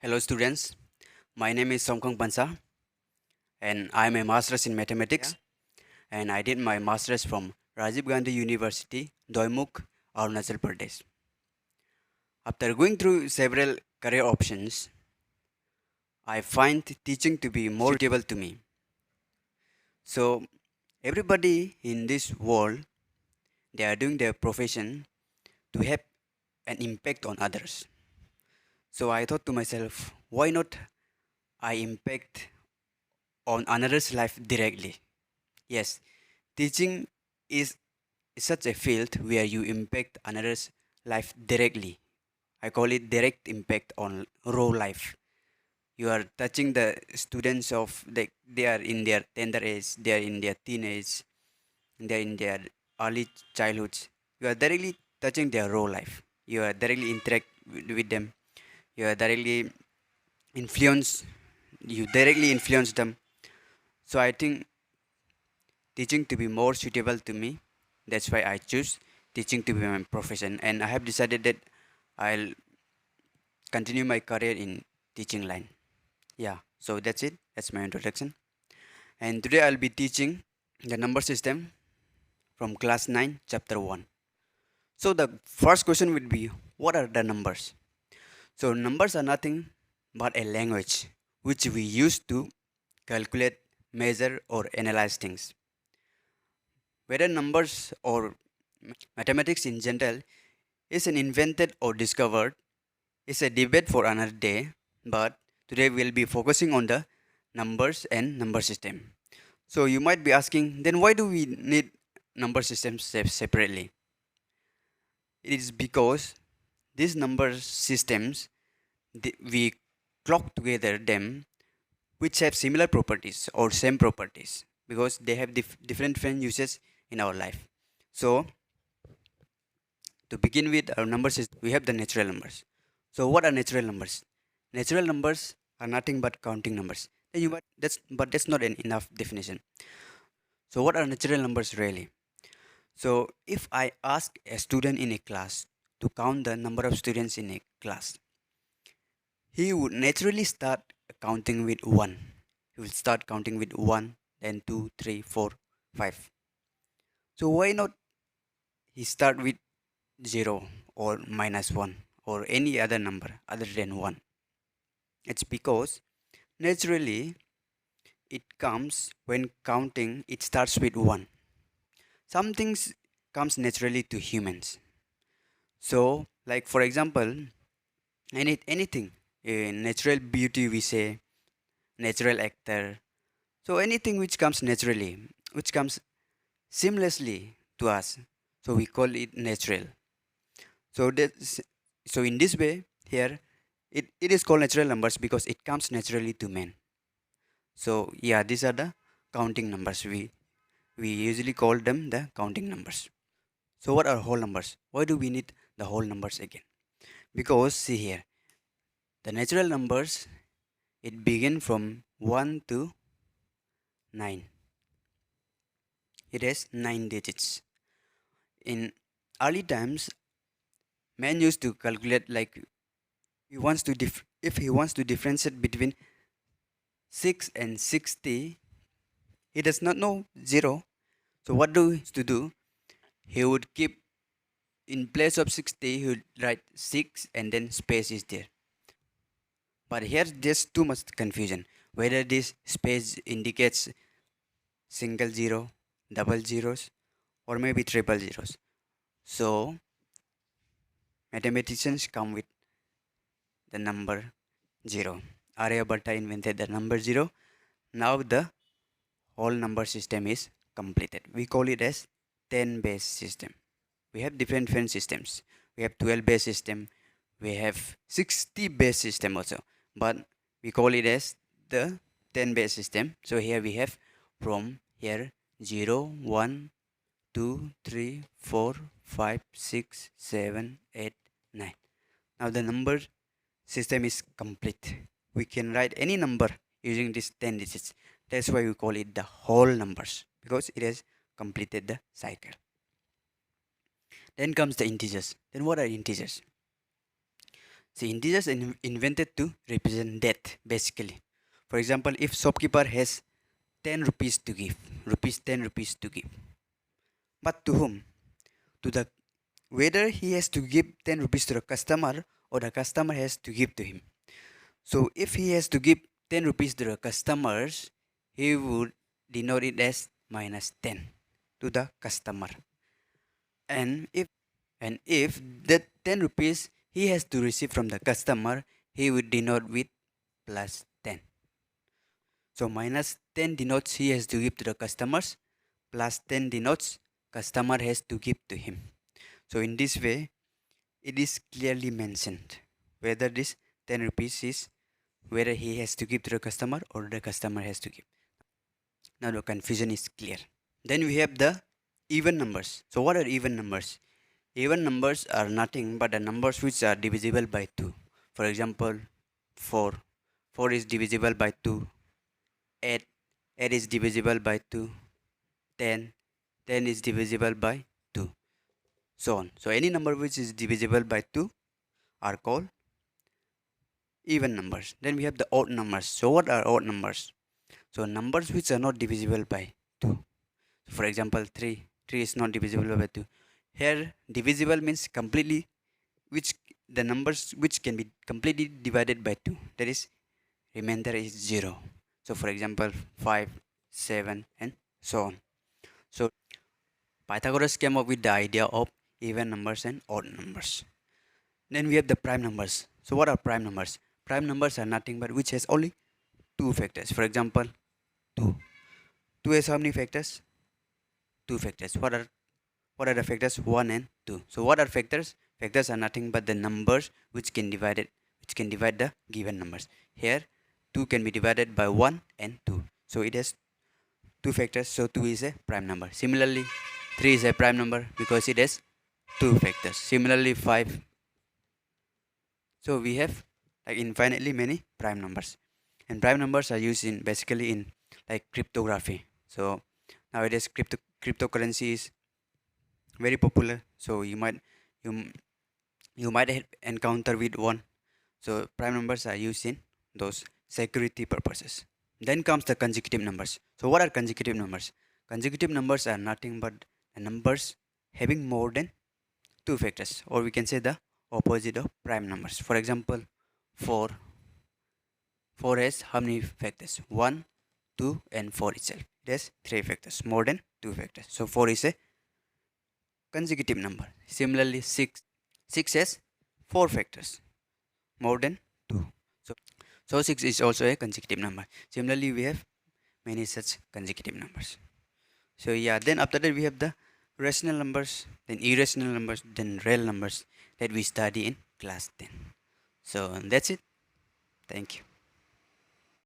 Hello students, my name is Somkong Pansa and I am a master's in mathematics and I did my master's from Rajiv Gandhi University, Doimuk, Arunachal Pradesh. After going through several career options, I find teaching to be more suitable to me. So everybody in this world, they are doing their profession to have an impact on others. So I thought to myself, why not I impact on another's life directly? Yes, teaching is such a field where you impact another's life directly. I call it direct impact on raw life. You are touching the students of they are in their tender age, they are in their teenage, they are in their early childhoods. You are directly touching their raw life. You are directly interact with them. You are directly influence. You directly influence them. So I think teaching to be more suitable to me. That's why I choose teaching to be my profession, and I have decided that I'll continue my career in teaching line. Yeah, so that's it. That's my introduction. And today I'll be teaching the number system from class 9, chapter 1. So the first question would be, what are the numbers? So numbers are nothing but a language which we use to calculate, measure or analyze things. Whether numbers or mathematics in general is an invented or discovered is a debate for another day, but today we'll be focusing on the numbers and number system. So you might be asking, then why do we need number systems separately? It is because these number systems we clock together them which have similar properties or same properties because they have different uses in our life. So to begin with, our number system, we have the natural numbers. So what are natural numbers? Natural numbers are nothing but counting numbers. Then you might that's not an enough definition. So what are natural numbers really? So if I ask a student in a class to count the number of students in a class, he would naturally start counting with one. He will start counting with one, then two, three, four, five. So why not he start with zero or minus one or any other number other than one? It's because naturally it comes when counting, it starts with one. Some things comes naturally to humans. So, like for example, anything, natural beauty we say, natural actor. So anything which comes naturally, which comes seamlessly to us, so we call it natural. So so in this way here, it is called natural numbers because it comes naturally to men. So yeah, these are the counting numbers. We usually call them the counting numbers. So what are whole numbers? Why do we need the whole numbers again? Because see here, the natural numbers, it begin from 1 to 9. It has 9 digits. In early times, man used to calculate like if he wants to differentiate between 6 and 60, he does not know 0. So what do he used to do? He would keep in place of 60, he would write 6 and then space is there. But here there's too much confusion whether this space indicates single zero, double zeros, or maybe triple zeros. So mathematicians come with the number 0. Aryabhatta invented the number 0. Now the whole number system is completed. We call it as 10 base system. We have different systems. We have 12 base system. We have 60 base system also. But we call it as the 10 base system. So here we have from here 0, 1, 2, 3, 4, 5, 6, 7, 8, 9. Now the number system is complete. We can write any number using these 10 digits. That's why we call it the whole numbers because it has completed the cycle. Then comes the integers. Then what are integers? See, integers invented to represent death, basically. For example, if shopkeeper has 10 rupees to give, 10 rupees to give. But to whom? To the whether he has to give 10 rupees to the customer or the customer has to give to him. So if he has to give 10 rupees to the customers, he would denote it as minus 10 to the customer. And if the 10 rupees he has to receive from the customer, he would denote with plus 10. So minus 10 denotes he has to give to the customers, plus 10 denotes customer has to give to him. So in this way, it is clearly mentioned whether this 10 rupees is whether he has to give to the customer or the customer has to give. Now the confusion is clear. Then we have the even numbers. So what are even numbers? Even numbers are nothing but the numbers which are divisible by 2. For example, 4. 4 is divisible by 2. 8. 8 is divisible by 2. 10. 10 is divisible by 2. So on. So any number which is divisible by 2 are called even numbers. Then we have the odd numbers. So what are odd numbers? So numbers which are not divisible by 2. For example, 3. 3 is not divisible by 2. Here divisible means completely which the numbers which can be completely divided by 2. That is remainder is 0. So for example 5, 7 and so on. So Pythagoras came up with the idea of even numbers and odd numbers. Then we have the prime numbers. So what are prime numbers? Prime numbers are nothing but which has only 2 factors. For example 2. 2 has how many factors? 2 factors. What are the factors? 1 and 2. So what are factors? Factors are nothing but the numbers which can divide the given numbers. Here 2 can be divided by 1 and 2. So it has 2 factors. So 2 is a prime number. Similarly 3 is a prime number because it has 2 factors. Similarly 5. So we have like infinitely many prime numbers. And prime numbers are used in basically in like cryptography. So nowadays cryptocurrency is very popular. So you might encounter with one. So prime numbers are used in those security purposes. Then comes the consecutive numbers. So what are consecutive numbers? Consecutive numbers are nothing but the numbers having more than 2 factors, or we can say the opposite of prime numbers. For example 4. 4 has how many factors? 1, 2 and 4 itself. It has 3 factors, more than 2 factors. So 4 is a consecutive number. Similarly 6 has 4 factors, more than 2. So 6 is also a consecutive number. Similarly we have many such consecutive numbers. So yeah, then after that we have the rational numbers, then irrational numbers, then real numbers that we study in class 10. So that's it. Thank you.